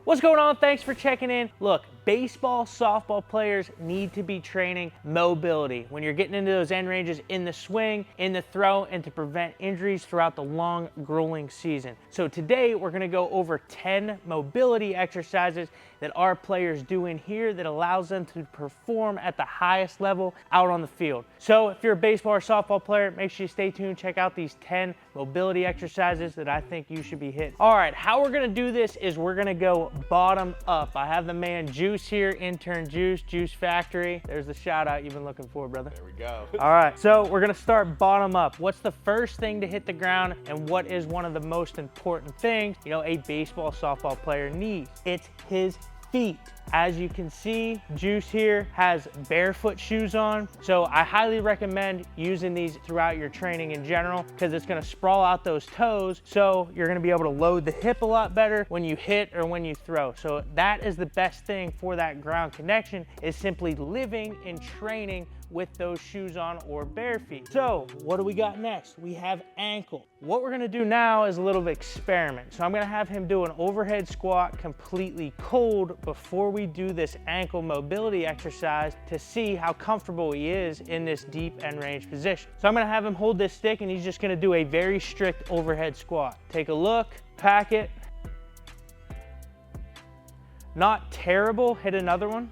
What's going on? Thanks for checking in. Look, baseball, softball players need to be training mobility when you're getting into those end ranges in the swing, in the throw, and to prevent injuries throughout the long, grueling season. So today we're gonna go over 10 mobility exercises that our players do in here that allows them to perform at the highest level out on the field. So if you're a baseball or softball player, make sure you stay tuned, check out these 10 mobility exercises that I think you should be hitting. All right, how we're gonna do this is we're gonna go bottom up. I have the man Juice here, intern Juice Factory. There's the shout out you've been looking for, brother. There we go. All right, so we're gonna start bottom up. What's the first thing to hit the ground and what is one of the most important things, a baseball, softball player needs? It's his feet. As you can see, Juice here has barefoot shoes on. So I highly recommend using these throughout your training in general because it's gonna sprawl out those toes. So you're gonna be able to load the hip a lot better when you hit or when you throw. So that is the best thing for that ground connection, is simply living and training with those shoes on or bare feet. So what do we got next? We have ankle. What we're gonna do now is a little bit experiment. So I'm gonna have him do an overhead squat completely cold before we do this ankle mobility exercise to see how comfortable he is in this deep end range position. So I'm gonna have him hold this stick and he's just gonna do a very strict overhead squat. Take a look, pack it. Not terrible, hit another one.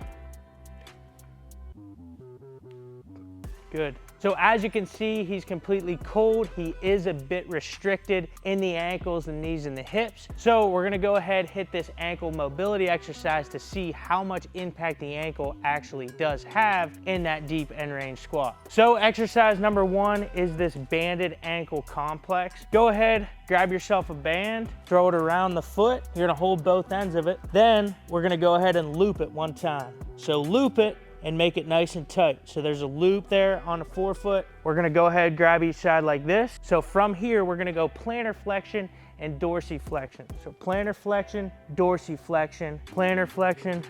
Good. So as you can see, he's completely cold. He is a bit restricted in the ankles, the knees, and the hips. So we're gonna go ahead, hit this ankle mobility exercise to see how much impact the ankle actually does have in that deep end range squat. So exercise number one is this banded ankle complex. Go ahead, grab yourself a band, throw it around the foot. You're gonna hold both ends of it. Then we're gonna go ahead and loop it one time. So loop it and make it nice and tight. So there's a loop there on the forefoot. We're gonna go ahead, grab each side like this. So from here, we're gonna go plantar flexion and dorsiflexion. So plantar flexion, dorsiflexion, plantar flexion,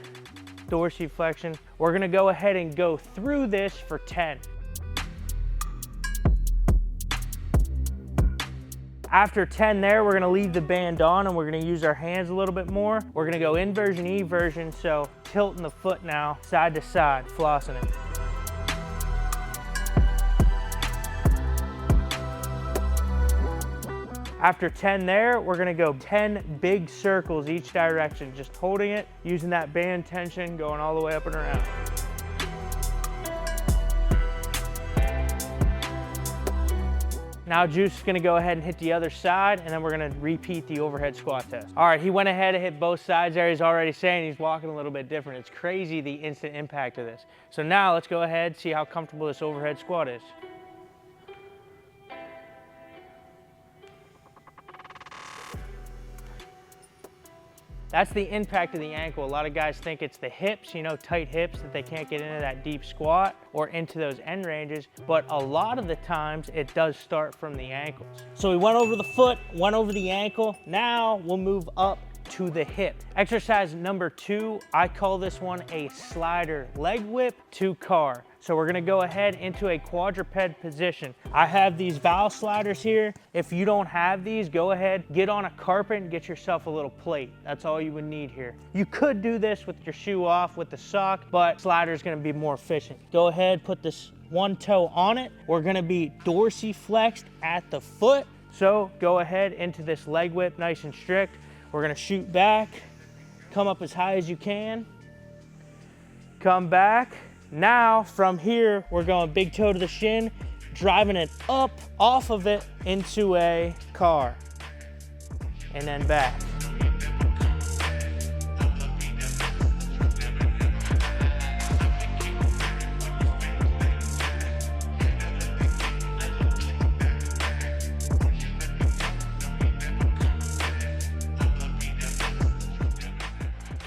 dorsiflexion. We're gonna go ahead and go through this for 10. After 10 there, we're gonna leave the band on and we're gonna use our hands a little bit more. We're gonna go inversion, eversion, so tilting the foot now, side to side, flossing it. After 10 there, we're gonna go 10 big circles each direction, just holding it, using that band tension, going all the way up and around. Now Juice is gonna go ahead and hit the other side, and then we're gonna repeat the overhead squat test. All right, he went ahead and hit both sides there. He's already saying he's walking a little bit different. It's crazy the instant impact of this. So now let's go ahead, see how comfortable this overhead squat is. That's the impact of the ankle. A lot of guys think it's the hips, tight hips, that they can't get into that deep squat or into those end ranges, but a lot of the times it does start from the ankles. So we went over the foot, went over the ankle. Now we'll move up to the hip. Exercise number 2, I call this one a slider leg whip to car. So we're gonna go ahead into a quadruped position. I have these valve sliders here. If you don't have these, go ahead, get on a carpet and get yourself a little plate. That's all you would need here. You could do this with your shoe off with the sock, but slider's gonna be more efficient. Go ahead, put this one toe on it. We're gonna be dorsiflexed at the foot. So go ahead into this leg whip, nice and strict. We're gonna shoot back, come up as high as you can, come back. Now from here, we're going big toe to the shin, driving it up off of it into a car, and then back.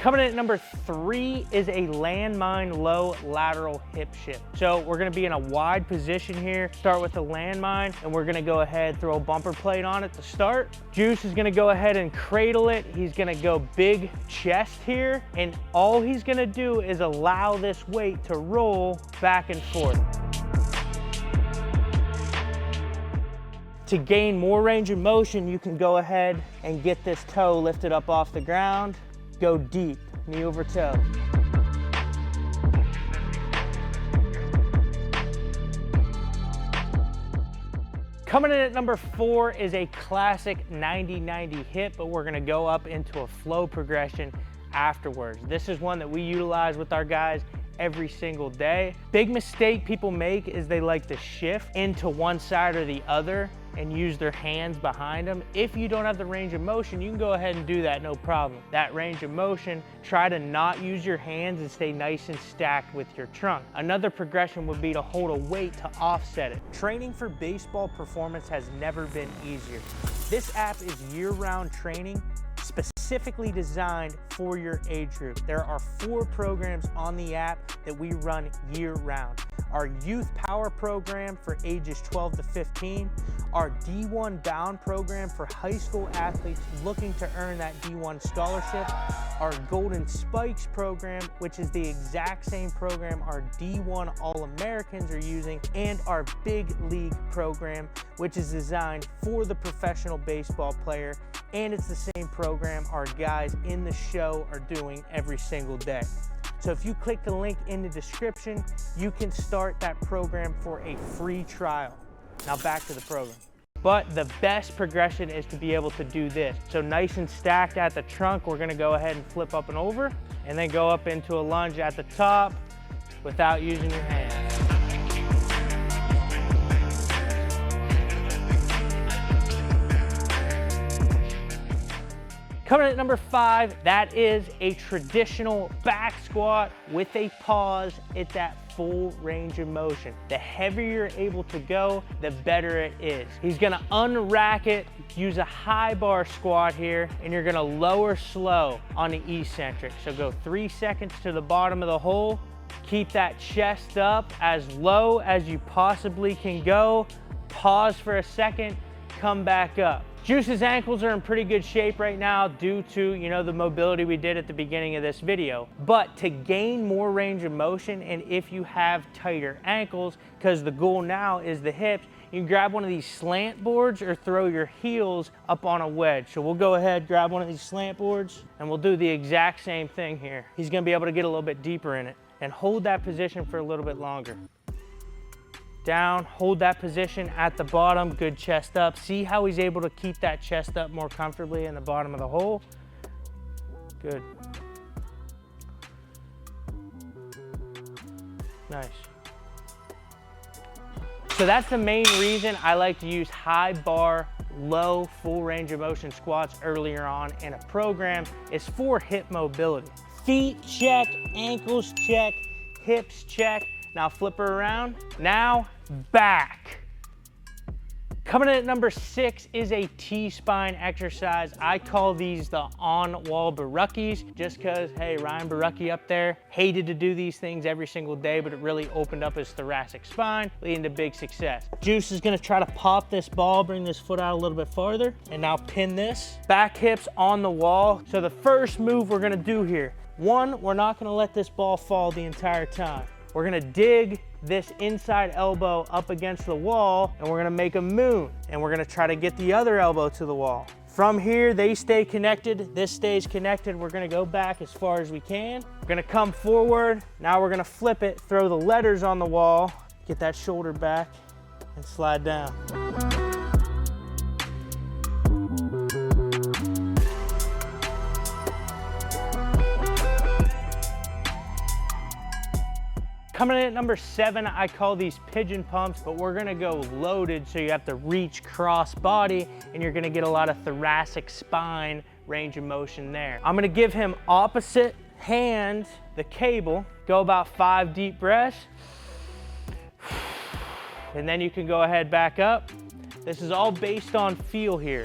Coming in at number 3 is a landmine low lateral hip shift. So we're gonna be in a wide position here. Start with the landmine, and we're gonna go ahead, throw a bumper plate on it to start. Juice is gonna go ahead and cradle it. He's gonna go big chest here, and all he's gonna do is allow this weight to roll back and forth. To gain more range of motion, you can go ahead and get this toe lifted up off the ground, Go deep, knee over toe. Coming in at number 4 is a classic 90-90 hip, but we're gonna go up into a flow progression afterwards. This is one that we utilize with our guys every single day. Big mistake people make is they like to shift into one side or the other and use their hands behind them. If you don't have the range of motion, you can go ahead and do that, no problem. That range of motion, try to not use your hands and stay nice and stacked with your trunk. Another progression would be to hold a weight to offset it. Training for baseball performance has never been easier. This app is year-round training, specifically designed for your age group. There are 4 programs on the app that we run year-round. Our Youth Power program for ages 12 to 15, our D1 Bound program for high school athletes looking to earn that D1 scholarship, our Golden Spikes program, which is the exact same program our D1 All-Americans are using, and our Big League program, which is designed for the professional baseball player, and it's the same program our guys in the show are doing every single day. So if you click the link in the description, you can start that program for a free trial. Now back to the program. But the best progression is to be able to do this. So nice and stacked at the trunk, we're gonna go ahead and flip up and over, and then go up into a lunge at the top without using your hands. Coming in at number 5, that is a traditional back squat with a pause. It's at full range of motion. The heavier you're able to go, the better it is. He's gonna unrack it, use a high bar squat here, and you're gonna lower slow on the eccentric. So go 3 seconds to the bottom of the hole, keep that chest up as low as you possibly can go, pause for a second, come back up. Juice's ankles are in pretty good shape right now due to, the mobility we did at the beginning of this video. But to gain more range of motion, and if you have tighter ankles, because the goal now is the hips, you can grab one of these slant boards or throw your heels up on a wedge. So we'll go ahead, grab one of these slant boards, and we'll do the exact same thing here. He's gonna be able to get a little bit deeper in it and hold that position for a little bit longer. Down, hold that position at the bottom, good chest up. See how he's able to keep that chest up more comfortably in the bottom of the hole? Good. Nice. So that's the main reason I like to use high bar, low full range of motion squats earlier on in a program, is for hip mobility. Feet check, ankles check, hips check. Now flip her around. Now back. Coming in at number 6 is a T-spine exercise. I call these the on-wall Baruckies, just because, hey, Ryan Barucki up there hated to do these things every single day, but it really opened up his thoracic spine, leading to big success. Juice is gonna try to pop this ball, bring this foot out a little bit farther, and now pin this. Back hips on the wall. So the first move we're gonna do here, 1, we're not gonna let this ball fall the entire time. We're gonna dig this inside elbow up against the wall, and we're gonna make a moon, and we're gonna try to get the other elbow to the wall. From here, they stay connected, this stays connected. We're gonna go back as far as we can. We're gonna come forward. Now we're gonna flip it, throw the letters on the wall, get that shoulder back, and slide down. Coming in at number 7, I call these pigeon pumps, but we're gonna go loaded, so you have to reach cross body, and you're gonna get a lot of thoracic spine range of motion there. I'm gonna give him opposite hand the cable, go about 5 deep breaths, and then you can go ahead back up. This is all based on feel here.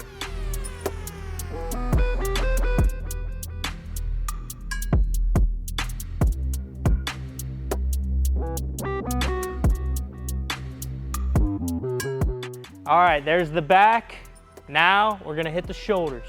All right, there's the back. Now we're gonna hit the shoulders.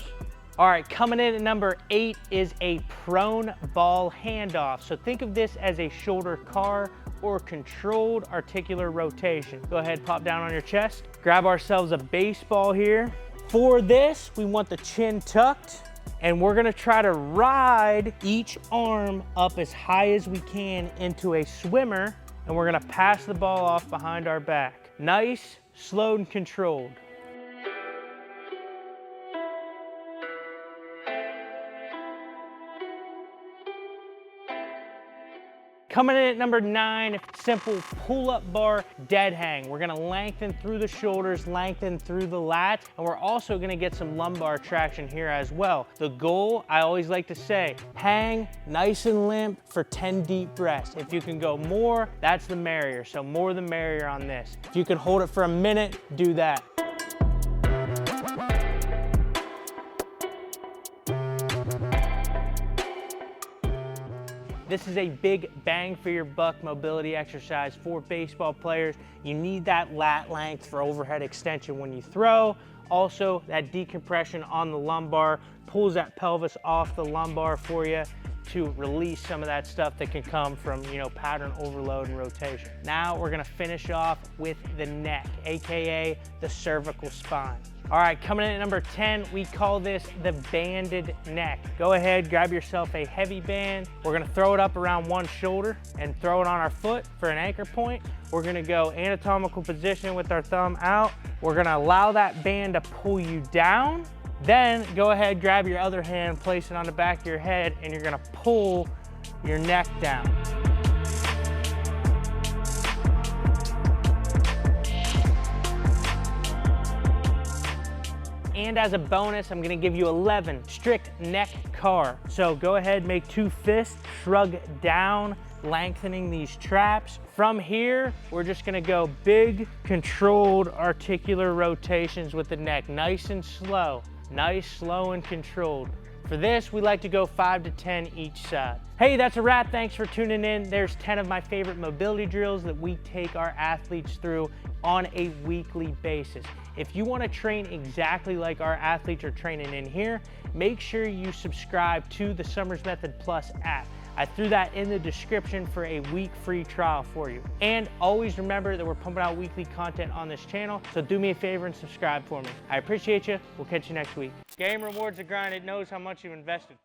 All right, coming in at number 8 is a prone ball handoff. So think of this as a shoulder car or controlled articular rotation. Go ahead, pop down on your chest. Grab ourselves a baseball here. For this, we want the chin tucked And we're gonna try to ride each arm up as high as we can into a swimmer, and we're gonna pass the ball off behind our back. Nice, slow, and controlled. Coming in at number 9, simple pull-up bar dead hang. We're gonna lengthen through the shoulders, lengthen through the lats, and we're also gonna get some lumbar traction here as well. The goal, I always like to say, hang nice and limp for 10 deep breaths. If you can go more, that's the merrier. So more the merrier on this. If you can hold it for a minute, do that. This is a big bang for your buck mobility exercise for baseball players. You need that lat length for overhead extension when you throw. Also, that decompression on the lumbar pulls that pelvis off the lumbar for you to release some of that stuff that can come from, pattern overload and rotation. Now we're gonna finish off with the neck, AKA the cervical spine. All right, coming in at number 10, we call this the banded neck. Go ahead, grab yourself a heavy band. We're gonna throw it up around one shoulder and throw it on our foot for an anchor point. We're gonna go anatomical position with our thumb out. We're gonna allow that band to pull you down. Then go ahead, grab your other hand, place it on the back of your head, and you're gonna pull your neck down. And as a bonus, I'm gonna give you 11 strict neck car. So go ahead, make 2 fists, shrug down, lengthening these traps. From here, we're just gonna go big, controlled articular rotations with the neck, nice and slow. Nice, slow, and controlled. For this, we like to go 5 to 10 each side. Hey, that's a wrap. Thanks for tuning in. There's 10 of my favorite mobility drills that we take our athletes through on a weekly basis. If you want to train exactly like our athletes are training in here, make sure you subscribe to the SummersMethod Plus app. I threw that in the description for a week free trial for you. And always remember that we're pumping out weekly content on this channel, so do me a favor and subscribe for me. I appreciate you. We'll catch you next week. Game rewards the grind. It knows how much you've invested.